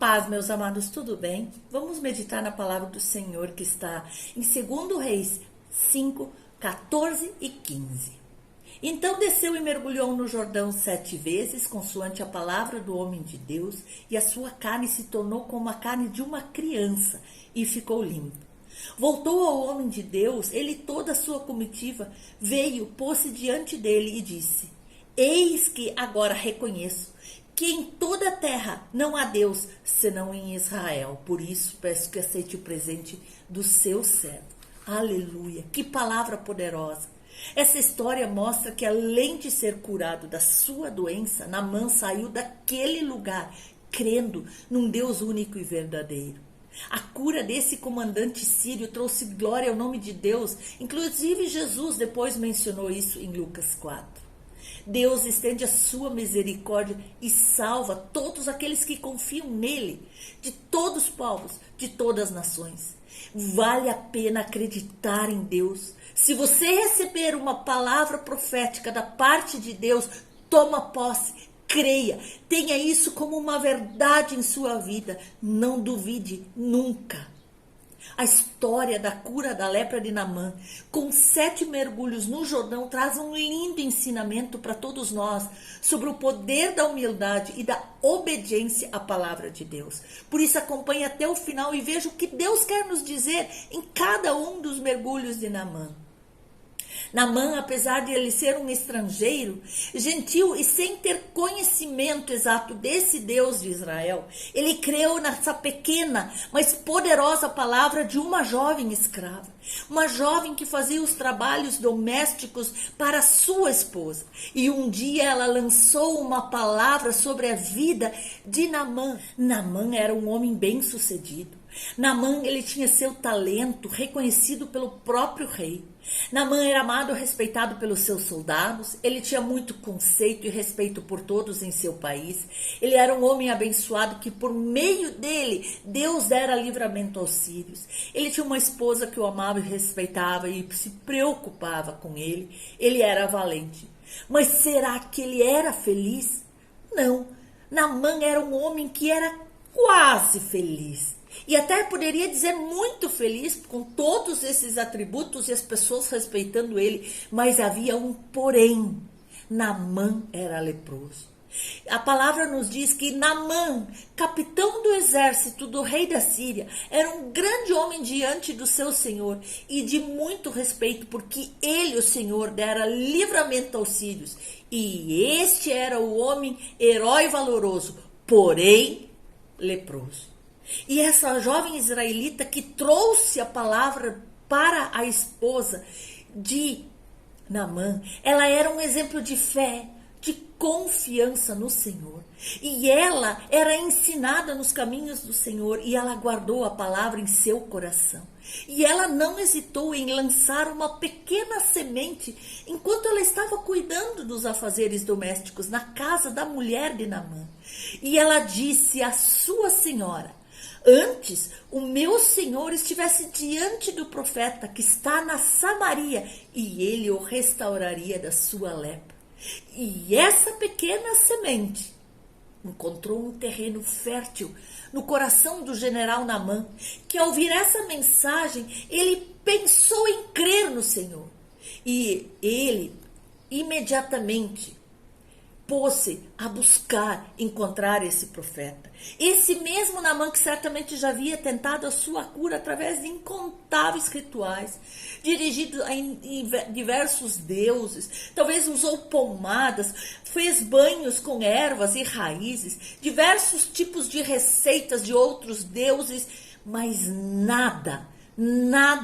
Paz, meus amados, tudo bem? Vamos meditar na palavra do Senhor que está em 2 Reis 5, 14 e 15. Então desceu e mergulhou no Jordão 7 vezes, consoante a palavra do homem de Deus, e a sua carne se tornou como a carne de uma criança, e ficou limpo. Voltou ao homem de Deus, ele e toda a sua comitiva, veio, pôs-se diante dele e disse: Eis que agora reconheço que em toda a terra não há Deus, senão em Israel. Por isso, peço que aceite o presente do seu servo. Aleluia! Que palavra poderosa! Essa história mostra que, além de ser curado da sua doença, Naamã saiu daquele lugar, crendo num Deus único e verdadeiro. A cura desse comandante sírio trouxe glória ao nome de Deus. Inclusive, Jesus depois mencionou isso em Lucas 4. Deus estende a sua misericórdia e salva todos aqueles que confiam nele, de todos os povos, de todas as nações. Vale a pena acreditar em Deus. Se você receber uma palavra profética da parte de Deus, toma posse, creia, tenha isso como uma verdade em sua vida. Não duvide nunca. A história da cura da lepra de Naamã, com 7 mergulhos no Jordão, traz um lindo ensinamento para todos nós sobre o poder da humildade e da obediência à palavra de Deus. Por isso, acompanhe até o final e veja o que Deus quer nos dizer em cada um dos mergulhos de Naamã. Naamã, apesar de ele ser um estrangeiro, gentil e sem ter conhecimento exato desse Deus de Israel, ele creu nessa pequena, mas poderosa palavra de uma jovem escrava. Uma jovem que fazia os trabalhos domésticos para sua esposa. E um dia ela lançou uma palavra sobre a vida de Naamã. Naamã era um homem bem-sucedido. Naamã, ele tinha seu talento reconhecido pelo próprio rei. Naamã era amado e respeitado pelos seus soldados. Ele tinha muito conceito e respeito por todos em seu país. Ele era um homem abençoado que por meio dele Deus dera livramento aos sírios. Ele tinha uma esposa que o amava e respeitava e se preocupava com ele. Ele era valente. Mas será que ele era feliz? Não. Naamã era um homem que era quase feliz. E até poderia dizer muito feliz com todos esses atributos e as pessoas respeitando ele. Mas havia um porém. Naamã era leproso. A palavra nos diz que Naamã, capitão do exército do rei da Síria, era um grande homem diante do seu senhor e de muito respeito, porque ele, o Senhor, dera livramento aos sírios. E este era o homem herói valoroso, porém leproso. E essa jovem israelita que trouxe a palavra para a esposa de Naamã, ela era um exemplo de fé, de confiança no Senhor. E ela era ensinada nos caminhos do Senhor e ela guardou a palavra em seu coração. E ela não hesitou em lançar uma pequena semente enquanto ela estava cuidando dos afazeres domésticos na casa da mulher de Naamã. E ela disse à sua senhora: Antes o meu senhor estivesse diante do profeta que está na Samaria, e ele o restauraria da sua lepra. E essa pequena semente encontrou um terreno fértil no coração do general Naamã, que ao ouvir essa mensagem, ele pensou em crer no Senhor. E ele imediatamente pôs-se a buscar encontrar esse profeta. Esse mesmo Naamã que certamente já havia tentado a sua cura através de incontáveis rituais, dirigidos a diversos deuses, talvez usou pomadas, fez banhos com ervas e raízes, diversos tipos de receitas de outros deuses, mas nada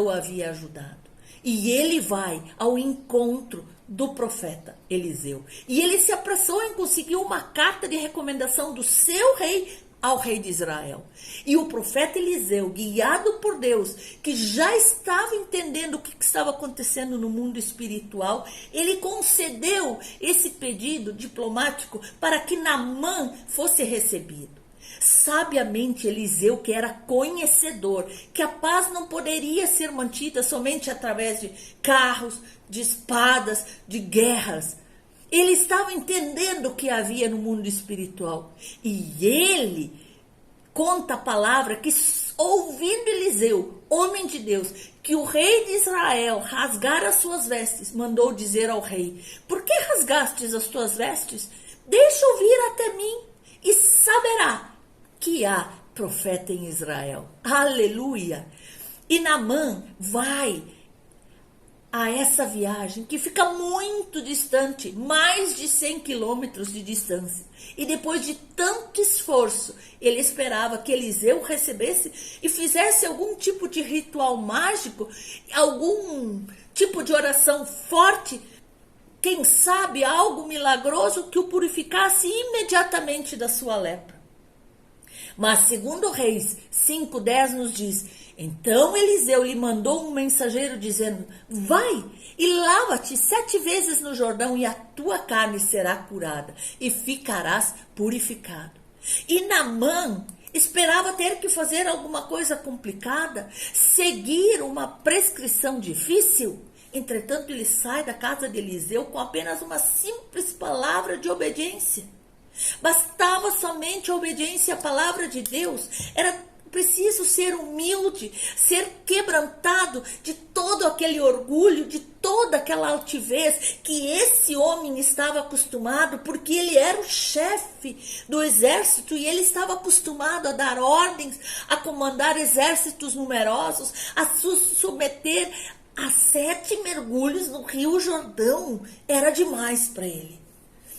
o havia ajudado. E ele vai ao encontro do profeta Eliseu. E ele se apressou em conseguir uma carta de recomendação do seu rei ao rei de Israel. E o profeta Eliseu, guiado por Deus, que já estava entendendo o que estava acontecendo no mundo espiritual, ele concedeu esse pedido diplomático para que Naamã fosse recebido. Sabiamente Eliseu, que era conhecedor, que a paz não poderia ser mantida somente através de carros, de espadas, de guerras. Ele estava entendendo o que havia no mundo espiritual. E ele conta a palavra que, ouvindo Eliseu, homem de Deus, que o rei de Israel rasgara as suas vestes, mandou dizer ao rei: por que rasgastes as tuas vestes? Deixa-o vir até mim e saberá que há profeta em Israel. Aleluia! E Naamã vai a essa viagem que fica muito distante, mais de 100 quilômetros de distância. E depois de tanto esforço, ele esperava que Eliseu recebesse e fizesse algum tipo de ritual mágico, algum tipo de oração forte, quem sabe algo milagroso que o purificasse imediatamente da sua lepra. Mas segundo Reis 5:10 nos diz: então Eliseu lhe mandou um mensageiro dizendo: vai e lava-te 7 vezes no Jordão e a tua carne será curada e ficarás purificado. E Naamã esperava ter que fazer alguma coisa complicada, seguir uma prescrição difícil. Entretanto, ele sai da casa de Eliseu com apenas uma simples palavra de obediência. Bastava somente a obediência à palavra de Deus. Era preciso ser humilde, ser quebrantado de todo aquele orgulho, de toda aquela altivez que esse homem estava acostumado, porque ele era o chefe do exército e ele estava acostumado a dar ordens, a comandar exércitos numerosos, a submeter a 7 mergulhos no Rio Jordão. Era demais para ele.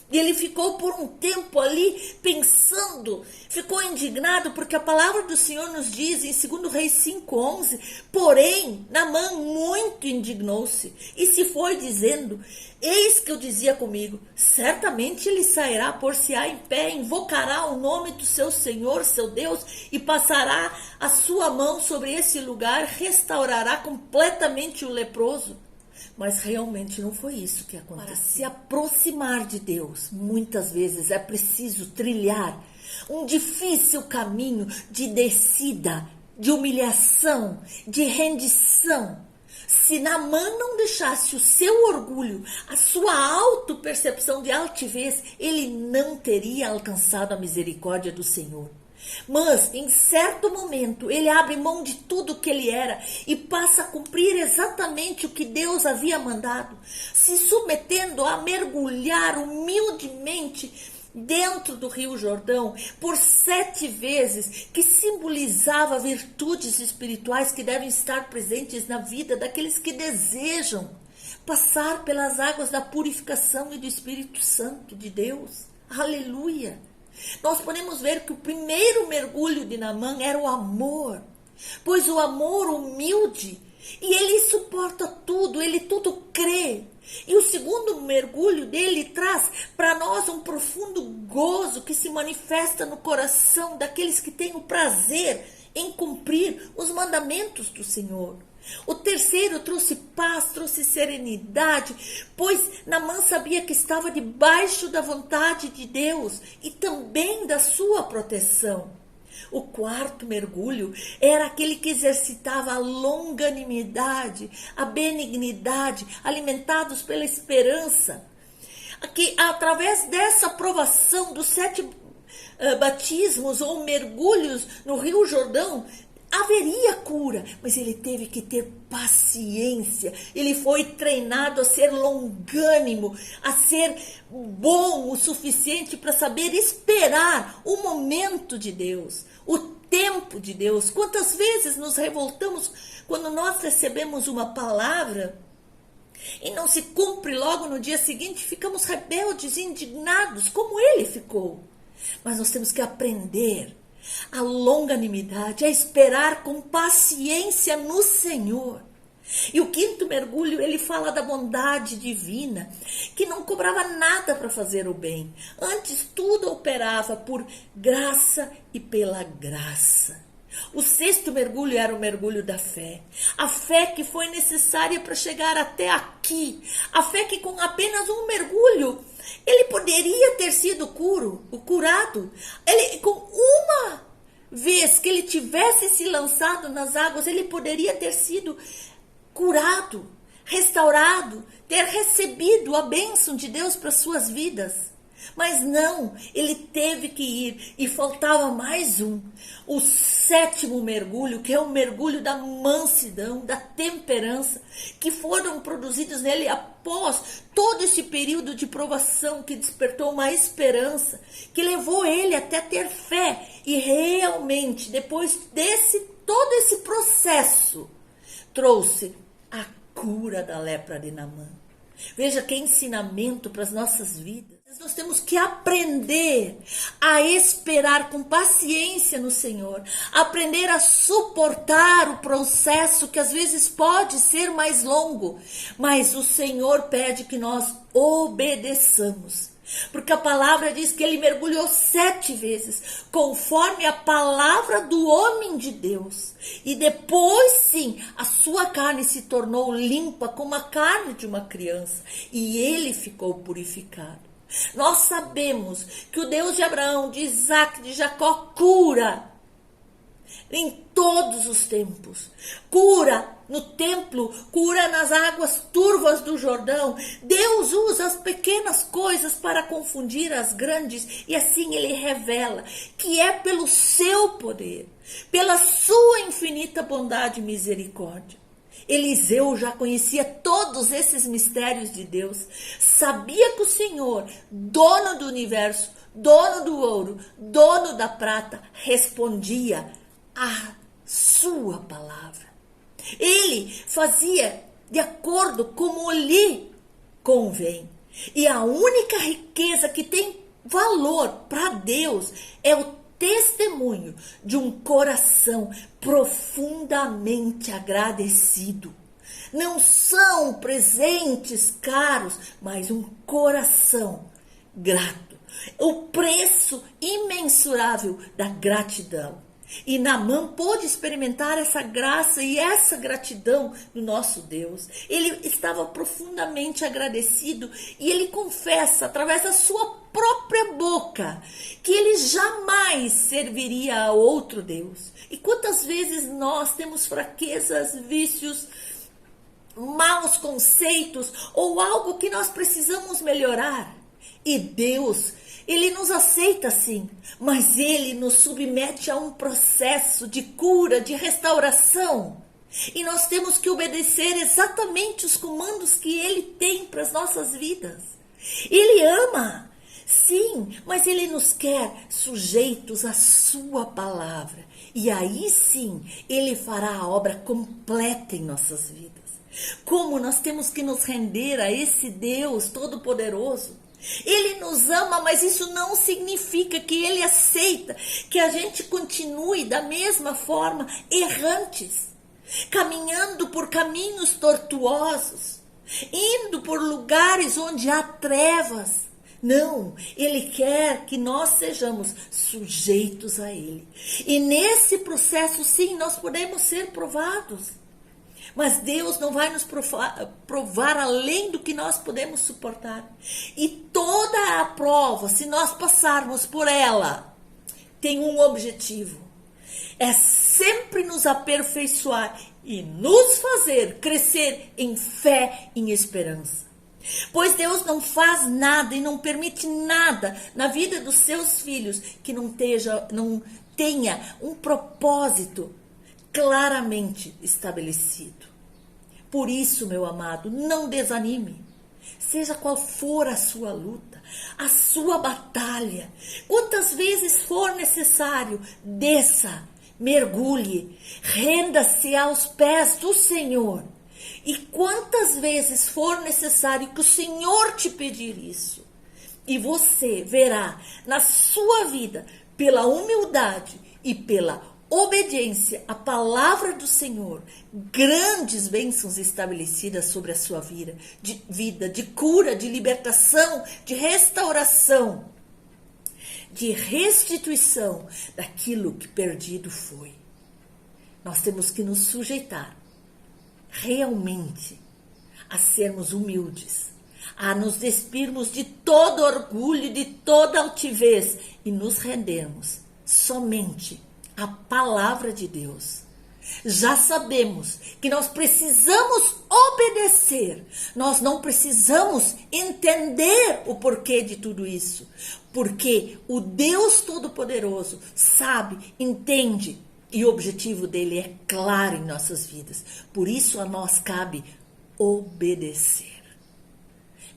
E ele ficou por um tempo ali pensando, ficou indignado, porque a palavra do Senhor nos diz em 2 Reis 5:11, porém, Naamã muito indignou-se e se foi dizendo: eis que eu dizia comigo, certamente ele sairá, por-se-á em pé, invocará o nome do seu Senhor, seu Deus, e passará a sua mão sobre esse lugar, restaurará completamente o leproso. Mas realmente não foi isso que aconteceu. Para se aproximar de Deus, muitas vezes é preciso trilhar um difícil caminho de descida, de humilhação, de rendição. Se Naamã não deixasse o seu orgulho, a sua autopercepção de altivez, ele não teria alcançado a misericórdia do Senhor. Mas, em certo momento, ele abre mão de tudo que ele era e passa a cumprir exatamente o que Deus havia mandado, se submetendo a mergulhar humildemente dentro do Rio Jordão por 7 vezes, que simbolizava virtudes espirituais que devem estar presentes na vida daqueles que desejam passar pelas águas da purificação e do Espírito Santo de Deus. Aleluia! Nós podemos ver que o primeiro mergulho de Naamã era o amor, pois o amor humilde, e ele suporta tudo, ele tudo crê. E o segundo mergulho dele traz para nós um profundo gozo que se manifesta no coração daqueles que têm o prazer em cumprir os mandamentos do Senhor. O terceiro trouxe paz, trouxe serenidade, pois Naamã sabia que estava debaixo da vontade de Deus e também da sua proteção. O quarto mergulho era aquele que exercitava a longanimidade, a benignidade, alimentados pela esperança. Que através dessa provação dos 7 batismos ou mergulhos no Rio Jordão, haveria cura, mas ele teve que ter paciência. Ele foi treinado a ser longânimo, a ser bom o suficiente para saber esperar o momento de Deus, o tempo de Deus. Quantas vezes nos revoltamos quando nós recebemos uma palavra e não se cumpre logo no dia seguinte, ficamos rebeldes e indignados, como ele ficou. Mas nós temos que aprender a longanimidade, a esperar com paciência no Senhor. E o quinto mergulho, ele fala da bondade divina, que não cobrava nada para fazer o bem. Antes, tudo operava por graça e pela graça. O sexto mergulho era o mergulho da fé. A fé que foi necessária para chegar até aqui. A fé que com apenas um mergulho, ele poderia ter sido curado. Ele, com uma vez que ele tivesse se lançado nas águas, ele poderia ter sido curado, restaurado, ter recebido a bênção de Deus para suas vidas. Mas não, ele teve que ir e faltava mais um. O 7º mergulho, que é o mergulho da mansidão, da temperança, que foram produzidos nele após todo esse período de provação que despertou uma esperança, que levou ele até ter fé. E realmente, depois desse todo esse processo, trouxe a cura da lepra de Naamã. Veja que ensinamento para as nossas vidas. Nós temos que aprender a esperar com paciência no Senhor, aprender a suportar o processo que às vezes pode ser mais longo, mas o Senhor pede que nós obedeçamos. Porque a palavra diz que ele mergulhou 7 vezes, conforme a palavra do homem de Deus. E depois sim, a sua carne se tornou limpa como a carne de uma criança. E ele ficou purificado. Nós sabemos que o Deus de Abraão, de Isaac, de Jacó cura em todos os tempos. Cura no templo, cura nas águas turvas do Jordão. Deus usa as pequenas coisas para confundir as grandes, e assim ele revela que é pelo seu poder, pela sua infinita bondade e misericórdia. Eliseu já conhecia todos esses mistérios de Deus, sabia que o Senhor, dono do universo, dono do ouro, dono da prata, respondia a sua palavra. Ele fazia de acordo como lhe convém. E a única riqueza que tem valor para Deus é o testemunho de um coração profundamente agradecido. Não são presentes caros, mas um coração grato. O preço imensurável da gratidão. E Naamã pôde experimentar essa graça e essa gratidão do nosso Deus. Ele estava profundamente agradecido e ele confessa através da sua própria boca que ele jamais serviria a outro Deus. E quantas vezes nós temos fraquezas, vícios, maus conceitos ou algo que nós precisamos melhorar? E Deus, ele nos aceita sim, mas ele nos submete a um processo de cura, de restauração. E nós temos que obedecer exatamente os comandos que ele tem para as nossas vidas. Ele ama, sim, mas ele nos quer sujeitos à sua palavra. E aí sim, ele fará a obra completa em nossas vidas. Como nós temos que nos render a esse Deus todo-poderoso. Ele nos ama, mas isso não significa que ele aceita que a gente continue da mesma forma, errantes, caminhando por caminhos tortuosos, indo por lugares onde há trevas. Não, ele quer que nós sejamos sujeitos a ele. E nesse processo, sim, nós podemos ser provados. Mas Deus não vai nos provar além do que nós podemos suportar. E toda a prova, se nós passarmos por ela, tem um objetivo. É sempre nos aperfeiçoar e nos fazer crescer em fé e em esperança. Pois Deus não faz nada e não permite nada na vida dos seus filhos que não tenha um propósito claramente estabelecido. Por isso, meu amado, não desanime. Seja qual for a sua luta, a sua batalha, quantas vezes for necessário, desça, mergulhe, renda-se aos pés do Senhor. E quantas vezes for necessário que o Senhor te pedir isso, e você verá na sua vida, pela humildade e pela obediência à palavra do Senhor, grandes bênçãos estabelecidas sobre a sua vida, de cura, de libertação, de restauração, de restituição daquilo que perdido foi. Nós temos que nos sujeitar realmente a sermos humildes, a nos despirmos de todo orgulho, de toda altivez e nos rendermos somente à palavra de Deus. Já sabemos que nós precisamos obedecer. Nós não precisamos entender o porquê de tudo isso. Porque o Deus Todo-Poderoso sabe, entende e o objetivo dele é claro em nossas vidas. Por isso a nós cabe obedecer.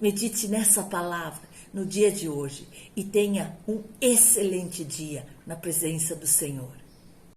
Medite nessa palavra no dia de hoje e tenha um excelente dia na presença do Senhor.